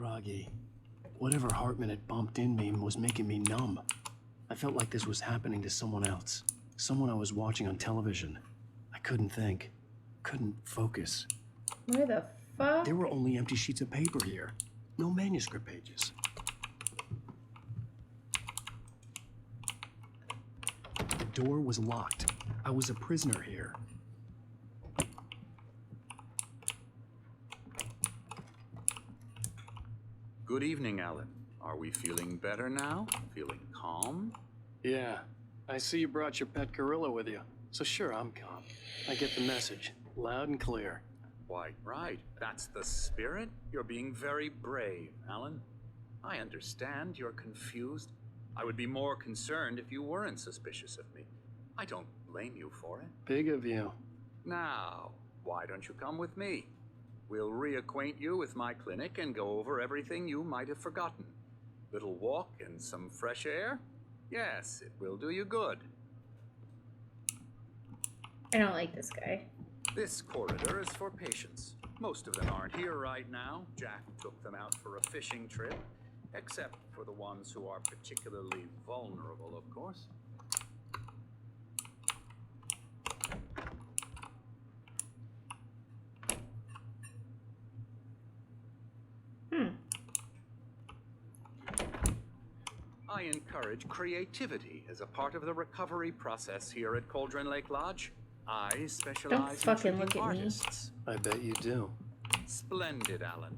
groggy. Whatever Hartman had bumped in me was making me numb. I felt like this was happening to someone else. Someone I was watching on television. I couldn't think. Couldn't focus. Where the fuck? There were only empty sheets of paper here. No manuscript pages. The door was locked. I was a prisoner here. Good evening, Alan. Are we feeling better now? Feeling calm? Yeah. I see you brought your pet gorilla with you. So sure, I'm calm. I get the message. Loud and clear. Why, right. That's the spirit. You're being very brave, Alan. I understand you're confused. I would be more concerned if you weren't suspicious of me. I don't blame you for it. Big of you. Now, why don't you come with me? We'll reacquaint you with my clinic and go over everything you might have forgotten. Little walk and some fresh air? Yes, it will do you good. I don't like this guy. This corridor is for patients. Most of them aren't here right now. Jack took them out for a fishing trip, except for the ones who are particularly vulnerable, of course. I encourage creativity as a part of the recovery process here at Cauldron Lake Lodge. I specialize in fucking treating look at me. artists. I bet you do. Splendid, Alan.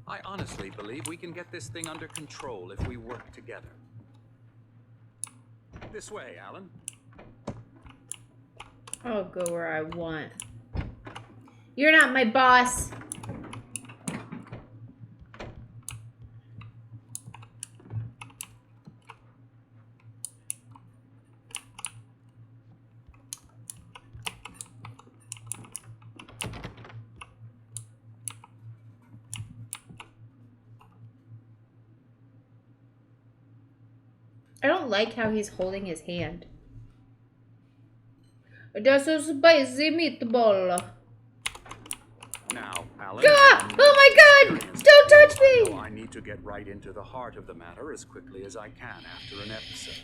I honestly believe we can get this thing under control if we work together. This way, Alan. I'll go where I want. You're not my boss. I don't like how he's holding his hand. That's a spicy meatball. Now, Alan. Ah! Oh my god! Don't touch me! I need to get right into the heart of the matter as quickly as I can after an episode.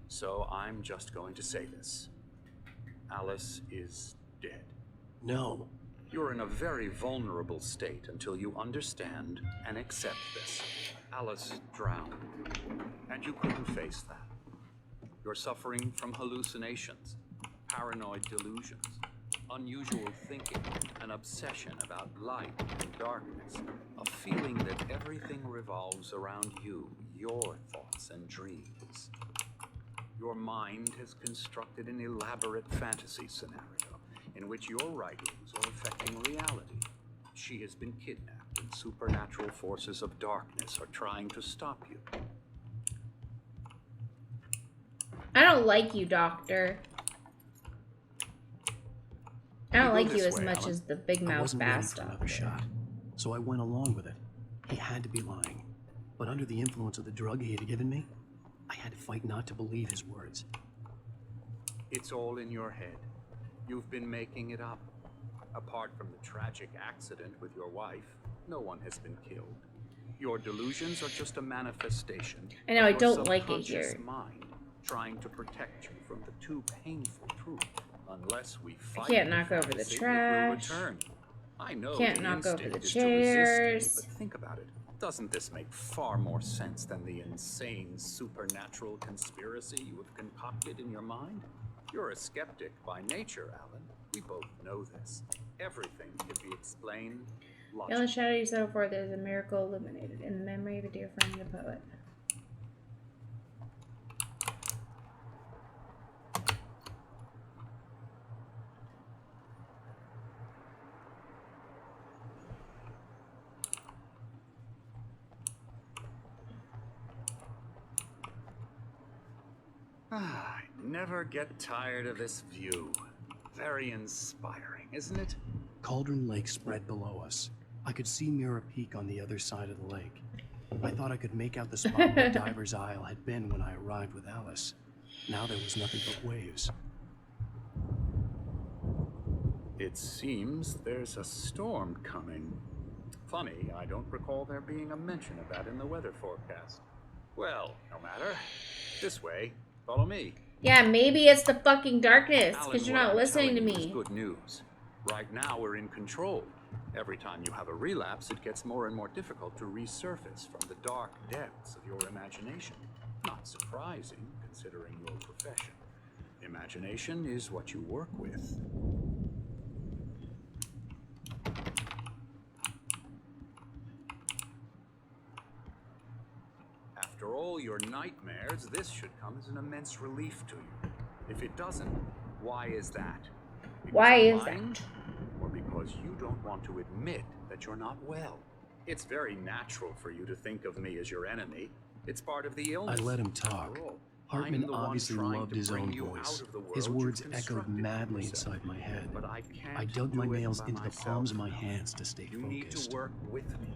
So I'm just going to say this. Alice is dead. No. You're in a very vulnerable state until you understand and accept this. Alice drowned, and you couldn't face that. You're suffering from hallucinations, paranoid delusions, unusual thinking, an obsession about light and darkness, a feeling that everything revolves around you, your thoughts and dreams. Your mind has constructed an elaborate fantasy scenario in which your writings are affecting reality. She has been kidnapped, and supernatural forces of darkness are trying to stop you. I don't like you, Doctor. I don't like you as much as the big I mouth wasn't ready bass for another doctor. shot, so I went along with it. He had to be lying. But under the influence of the drug he had given me, I had to fight not to believe his words. It's all in your head. You've been making it up. Apart from the tragic accident with your wife, no one has been killed. Your delusions are just a manifestation. I know, I of don't your like it subconscious here. mind trying to protect you from the too painful truth. Unless we fight, can't knock over the fantasy, it will trash. return. I know Can't the knock over instinct the is to resist chairs. me, but think about it. Doesn't this make far more sense than the insane supernatural conspiracy you have concocted in your mind? You're a skeptic by nature, Alan. We both know this. Everything can be explained Beyond the logically. shadow you settle forth, there is a miracle illuminated in the memory of a dear friend and a poet. I never get tired of this view. Very inspiring, isn't it? Cauldron Lake spread below us. I could see Mirror Peak on the other side of the lake. I thought I could make out the spot where Diver's Isle had been when I arrived with Alice. Now there was nothing but waves. It seems there's a storm coming. Funny, I don't recall there being a mention of that in the weather forecast. Well, no matter. This way. Follow me. Yeah, maybe it's the fucking darkness, Alan, because you're what not I'm listening to telling you is me. good news. Right now, we're in control. Every time you have a relapse, it gets more and more difficult to resurface from the dark depths of your imagination. Not surprising, considering your profession. Imagination is what you work with. After all your nightmares, this should come as an immense relief to you. If it doesn't, why is that? Because Why you're is lying? that? Or because you don't want to admit that you're not well? It's very natural for you to think of me as your enemy. It's part of the illness. I let him talk. After all, Hartman I'm the one obviously trying loved to his bring own you voice. out of the world His you've words echoed constructed for madly yourself. inside my head. But I can't I dug my do it nails by into the myself. palms of my hands to stay You need to focused. work with me.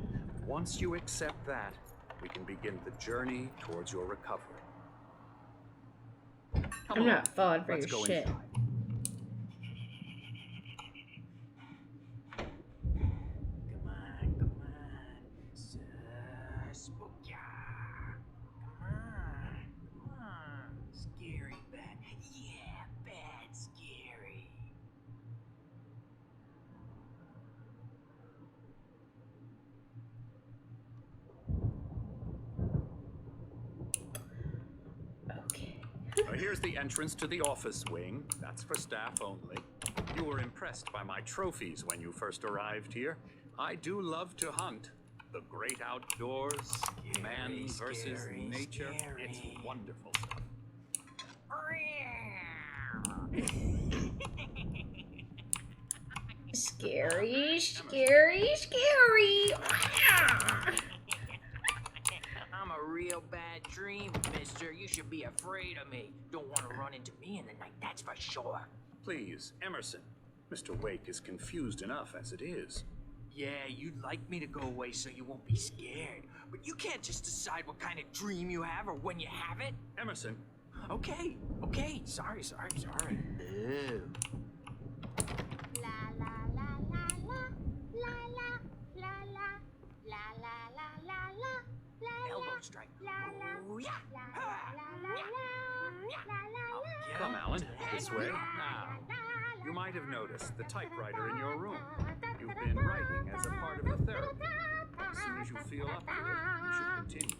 Once you accept that, we can begin the journey towards your recovery. Come I'm along. not falling for Let's your go shit. inside. Come on. Spooky. Come on. Scary bad. Yeah, bad scary. Okay. Here's the entrance to the office wing. That's for staff only. You were impressed by my trophies when you first arrived here. I do love to hunt. The great outdoors, man versus scary, nature. scary. It's wonderful. Scary. I'm a real bad dream, mister. You should be afraid of me. Don't want to run into me in the night, that's for sure. Please, Emerson. Mr. Wake is confused enough as it is. Yeah, you'd like me to go away so you won't be scared. But you can't just decide what kind of dream you have or when you have it. Emerson, Okay. Sorry. Ew. La la la la la la la la la la la la la la Elbow strike. la la Ooh, yeah. la Ha. la la la I'll get come, him. Alan. This way. Now, you might have noticed the typewriter in your room. You've been writing as a part of the therapy. As soon as you feel up to it, you should continue.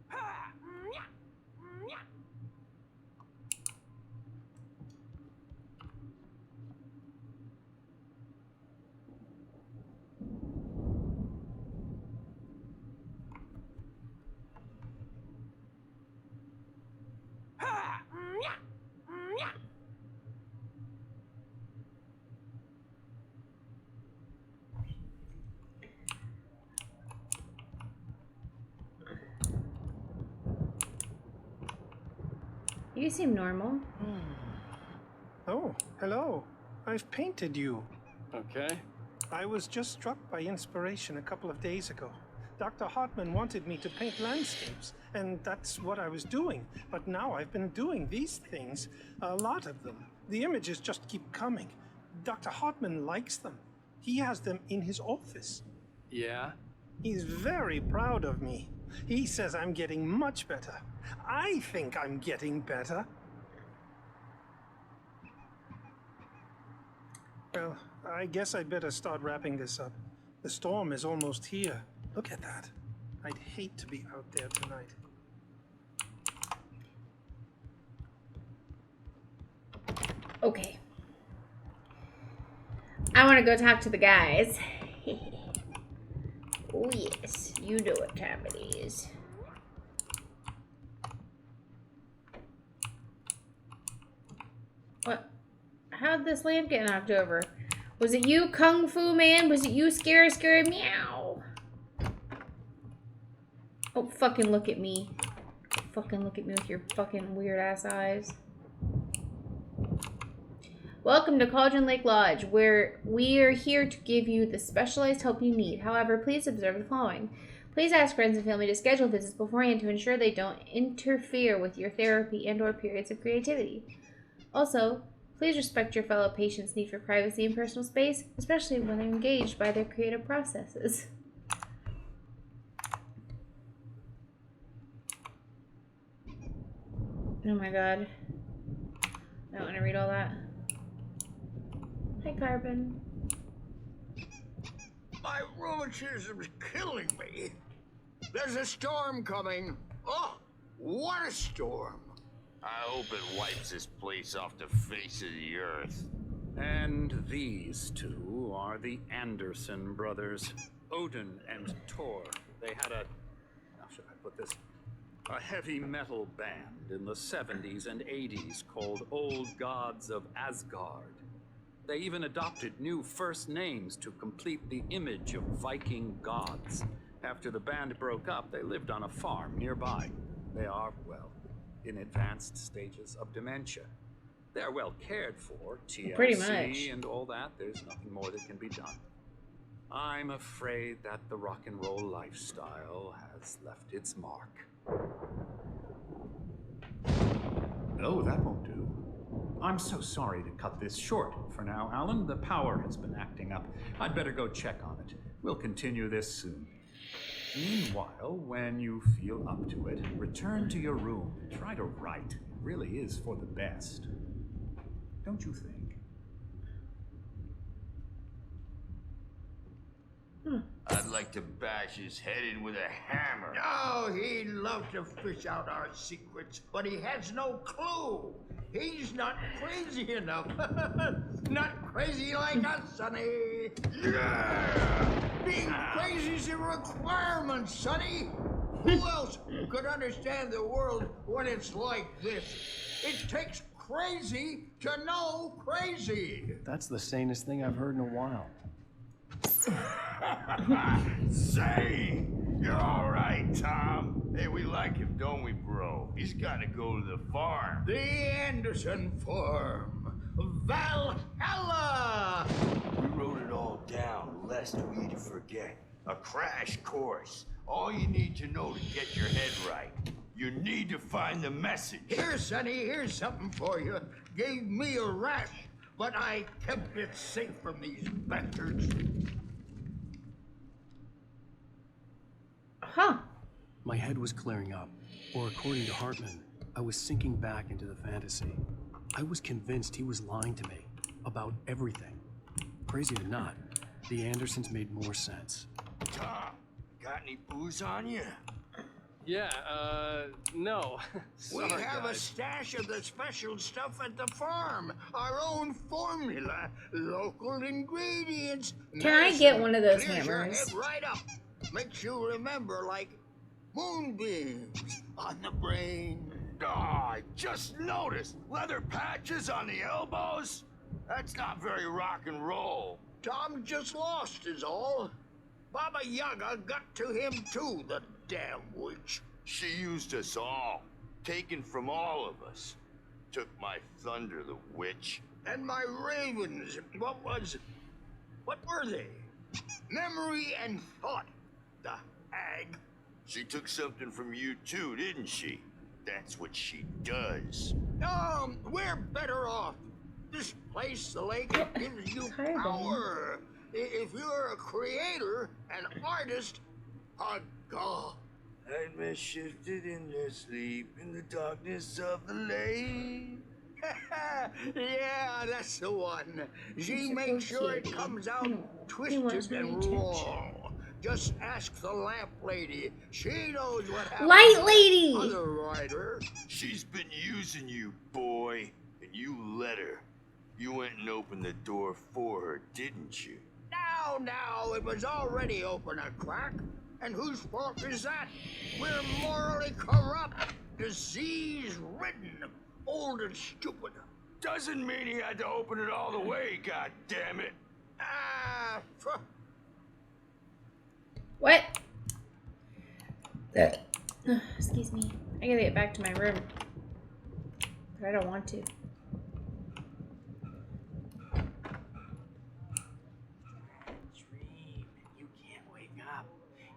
Ha. Ha. You seem normal. Oh, hello. I've painted you. Okay. I was just struck by inspiration a couple of days ago. Dr. Hartman wanted me to paint landscapes, and that's what I was doing. But now I've been doing these things, a lot of them. The images just keep coming. Dr. Hartman likes them. He has them in his office. Yeah? He's very proud of me. He says I'm getting much better. I think I'm getting better. Well, I guess I'd better start wrapping this up. The storm is almost here. Look at that. I'd hate to be out there tonight. Okay. I want to go talk to the guys. Oh yes, you know what time it is. What? How'd this lamp get knocked over? Was it you, Kung Fu Man? Was it you, Scary Meow? Oh, fucking look at me. Fucking look at me with your fucking weird ass eyes. Welcome to Cauldron Lake Lodge, where we are here to give you the specialized help you need. However, please observe the following. Please ask friends and family to schedule visits beforehand to ensure they don't interfere with your therapy and/or periods of creativity. Also, Please respect your fellow patients' need for privacy and personal space, especially when they're engaged by their creative processes. Oh my god. I don't want to read all that. Hi, Carbon. My rheumatism's killing me. There's a storm coming. Oh, what a storm. I hope it wipes this place off the face of the earth. And these two are the Anderson brothers, Odin and Thor. They had a, how should I put this? A heavy metal band in the 70s and 80s called Old Gods of Asgard. They even adopted new first names to complete the image of Viking gods. After the band broke up, they lived on a farm nearby. They are, well, in advanced stages of dementia. They're well cared for, TLC Pretty much. and all that. There's nothing more that can be done. I'm afraid that the rock and roll lifestyle has left its mark. Oh, that won't do. I'm so sorry to cut this short for now, Alan. The power has been acting up. I'd better go check on it. We'll continue this soon. Meanwhile, when you feel up to it, return to your room and try to write. It really is for the best. Don't you think? I'd like to bash his head in with a hammer. Oh, he'd love to fish out our secrets, but he has no clue. He's not crazy enough. Not crazy like us, Sonny. Yeah! Being crazy's a requirement, Sonny. Who else could understand the world when it's like this? It takes crazy to know crazy. That's the sanest thing I've heard in a while. Say, you're all right, Tom. Hey, we like him, don't we, bro? He's got to go to the farm. The Anderson Farm. Valhalla! We wrote it all down, lest we'd forget. A crash course. All you need to know to get your head right. You need to find the message. Here, Sonny, here's something for you. Gave me a rash, but I kept it safe from these bastards. Huh. My head was clearing up, or according to Hartman, I was sinking back into the fantasy. I was convinced he was lying to me about everything. Crazy or not, the Andersons made more sense. Tom, got any booze on you? Yeah, no. We Sorry, have a guys. stash of the special stuff at the farm. Our own formula, local ingredients. Can I get one of those Clears your hammers? head right up. Makes you remember like moonbeams on the brain. Oh, I just noticed leather patches on the elbows. That's not very rock and roll. Tom just lost is all. Baba Yaga got to him too, the damn witch. She used us all, taken from all of us. Took my thunder, the witch. And my ravens, what were they? Memory and thought, the hag. She took something from you too, didn't she? That's what she does. We're better off. This place, the lake, it gives you Tired of power. If you're a creator, an artist, a god. Nightmare shifted in their sleep in the darkness of the lake. Yeah, that's the one. She It's makes sure it associated. comes out He wants twisted my and attention. raw. Just ask the lamp lady. She knows what happened. Light to that lady! Other writer. She's been using you, boy, and you let her. You went and opened the door for her, didn't you? Now, it was already open a crack. And whose fault is that? We're morally corrupt, disease-ridden, old and stupid. Doesn't mean he had to open it all the way, god damn it. What? Excuse me. I gotta get back to my room. But I don't want to. Dream. You can't wake up.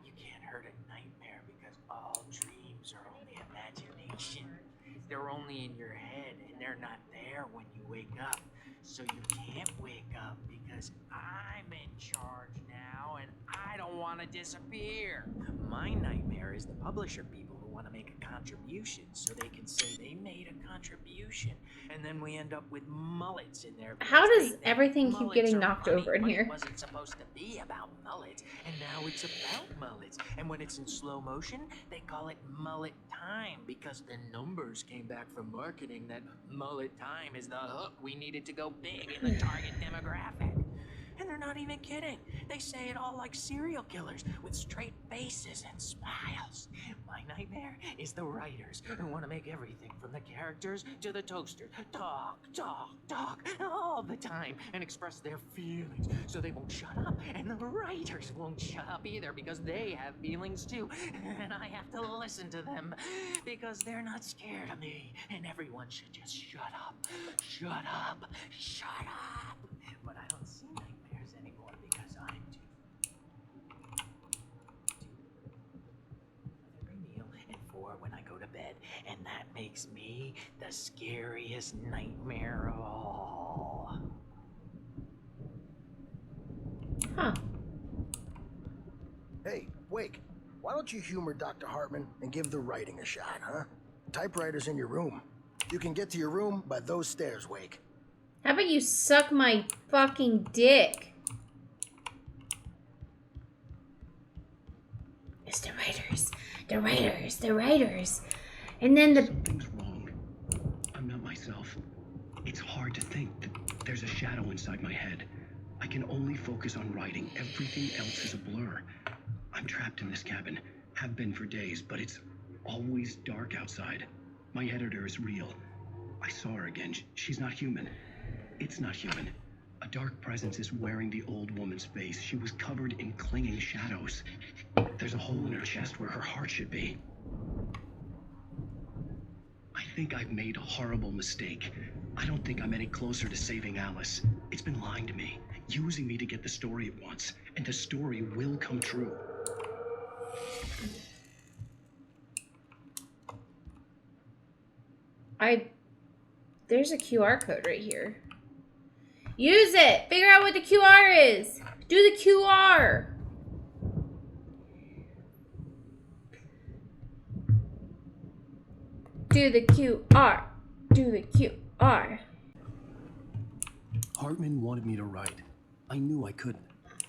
You can't hurt a nightmare because all dreams are only imagination. They're only in your head and they're not there. there when you wake up. So you can't wake up because I'm in charge now and I don't want to disappear. My nightmare is the publisher people who want to make a contribution so they can say they made a contribution. And then we end up with mullets in there. How because does they think everything keep mullets getting are knocked funny. over in Money here? wasn't supposed to be about mullets, and now it's about mullets. And when it's in slow motion, they call it mullet time because the numbers came back from marketing that mullet time is the hook we needed to go big in the target demographic. And they're not even kidding. They say it all like serial killers with straight faces and smiles. My nightmare is the writers who want to make everything from the characters to the toaster talk all the time and express their feelings so they won't shut up. And the writers won't shut up either because they have feelings too. And I have to listen to them because they're not scared of me. And everyone should just shut up. Shut up. Shut up. But I don't see nightmares anymore because I'm too every meal and 4 when I go to bed, and that makes me the scariest nightmare of all. Huh. Hey, Wake, why don't you humor Dr. Hartman and give the writing a shot, huh? Typewriter's in your room. You can get to your room by those stairs, Wake. How about you suck my fucking dick? It's the writers. The writers. The writers. And then the... Something's wrong. I'm not myself. It's hard to think that there's a shadow inside my head. I can only focus on writing. Everything else is a blur. I'm trapped in this cabin. Have been for days, but it's always dark outside. My editor is real. I saw her again. She's not human. It's not human. A dark presence is wearing the old woman's face. She was covered in clinging shadows. There's a hole in her chest where her heart should be. I think I've made a horrible mistake. I don't think I'm any closer to saving Alice. It's been lying to me, using me to get the story it wants, and the story will come true. There's a QR code right here. Use it! Figure out what the QR is! Do the QR! Do the QR! Do the QR! Hartman wanted me to write. I knew I couldn't,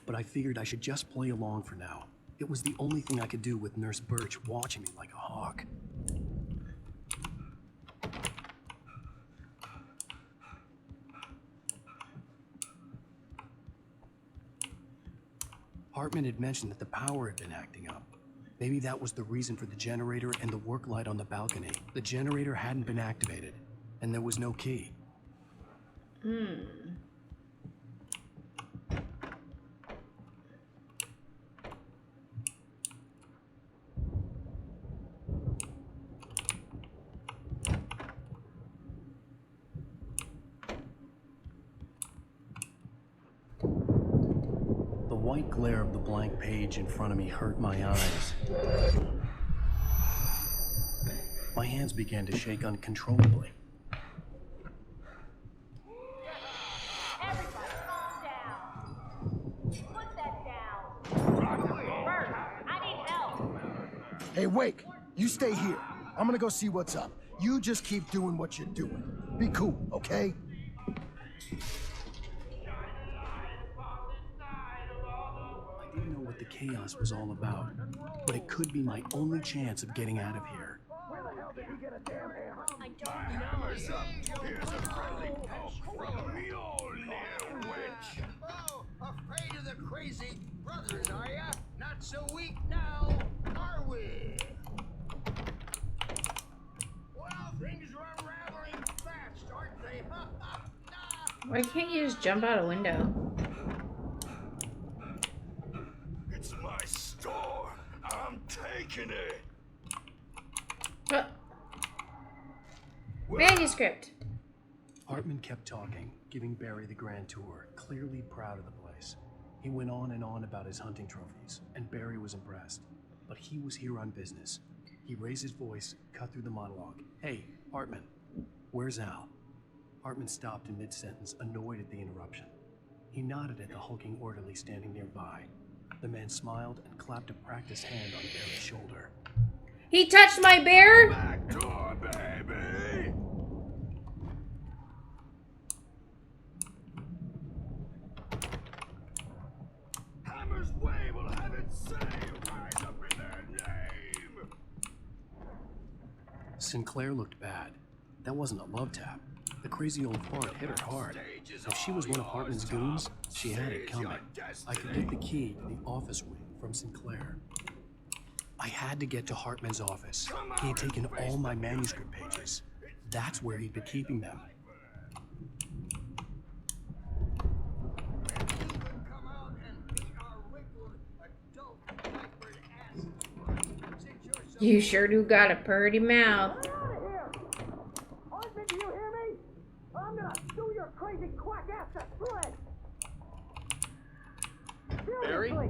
but I figured I should just play along for now. It was the only thing I could do with Nurse Birch watching me like a hawk. Hartman had mentioned that the power had been acting up. Maybe that was the reason for the generator and the work light on the balcony. The generator hadn't been activated, and there was no key. The white glare of the blank page in front of me hurt my eyes. My hands began to shake uncontrollably. Everybody calm down. Put that down. Bert, I need help. Hey, Wake, you stay here. I'm gonna go see what's up. You just keep doing what you're doing. Be cool, okay? I didn't know what the chaos was all about, but it could be my only chance of getting out of here. I don't know. Here's a friendly poke from me old near witch. Oh, afraid of the crazy brothers, are ya? Not so weak now, are we? Well, things are unraveling fast, aren't they? Why can't you just jump out a window? It's my store. I'm taking it. Oh. Manuscript. Hartman kept talking, giving Barry the grand tour, clearly proud of the place. He went on and on about his hunting trophies, and Barry was impressed. But he was here on business. He raised his voice, cut through the monologue. Hey, Hartman, where's Al? Hartman stopped in mid-sentence, annoyed at the interruption. He nodded at the hulking orderly standing nearby. The man smiled and clapped a practiced hand on Barry's shoulder. He touched my bear? Back door, baby! Hammer's Way will have it saved right up in their name! Sinclair looked bad. That wasn't a love tap. The crazy old fart hit her hard. If she was one of Hartman's goons, she had it coming. I could get the key to the office wing from Sinclair. I had to get to Hartman's office. He had taken all my manuscript pages. That's where he'd been keeping them. You sure do got a purty mouth. Get out of here! Hartman, do you hear me? I'm gonna sue your crazy quack ass to shreds! Barry? Seriously!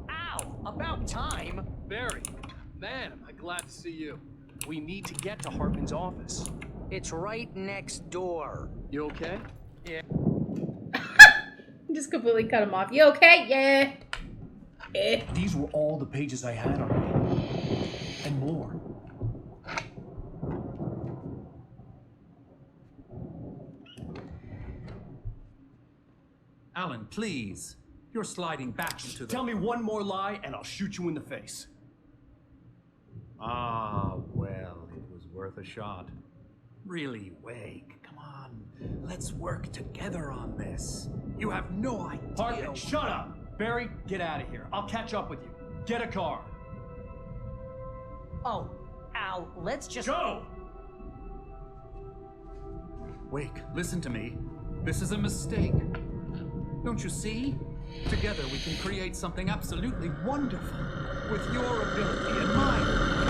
Ow! About time! Barry, man, am I glad to see you. We need to get to Hartman's office. It's right next door. You okay? Yeah. Just completely cut him off. You okay? Yeah. Eh. These were all the pages I had on me. And more. Alan, please. You're sliding back into the... Tell me one more lie and I'll shoot you in the face. Ah, well, it was worth a shot. Really, Wake, come on. Let's work together on this. You have no idea... Hartman, shut up! Barry, get out of here. I'll catch up with you. Get a car. Oh, Al, let's just... Go! Wake, listen to me. This is a mistake. Don't you see? Together we can create something absolutely wonderful. With your ability and mine.